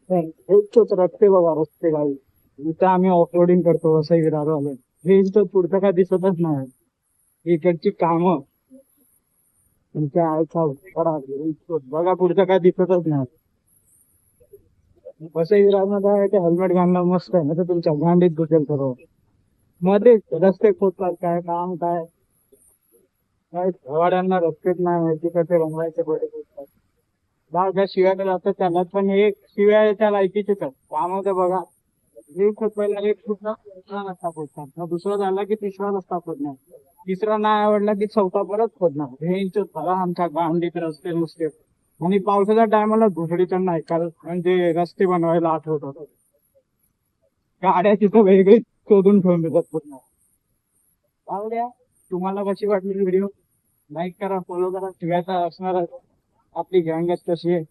हेच रस्ते बघा, रस्ते गावी इथं आम्ही ऑफरोडिंग करतो वसई विरार आलो. हे इथं पुढचं काय दिसतच नाही. इकडची कामं तुमच्या आयचा बडा बघा, पुढचं काय दिसतच नाही. वसई विरार मध्ये हेल्मेट घालणं मस्त आहे, ना तर तुमच्या गांडीत घुसेल सर्व. मध्ये रस्ते खोदतात, काय काम काय काय गाड्यांना रस्तेच नाही माहिती कसे बनवायचे बडे खोदतात. दहा ज्या शिव्या जातात त्याला पण एक शिव्या त्या लायकीचेच आहेत. त्यामध्ये बघा, एक खोदवायला एक फुटला दुसरा रस्ता खोदतात, मग दुसरा झाला की तिसरा रस्ता खोदणार, तिसरा नाही आवडला की चौथा परत खोदणार. हे इंच बघा आमच्या गांडीत रस्ते नुसते. आणि पावसाच्या टायमाला घुसडी तर नाही, कारण म्हणजे रस्ते बनवायला आठवतात. गाड्या तिथं वेगळीच शोधून ठेवून देतात पूर्ण. आवड्या, तुम्हाला कशी वाटली व्हिडिओ? लाईक करा, फॉलो करा. शिवायचा असणार आपली गँगच तशी आहे.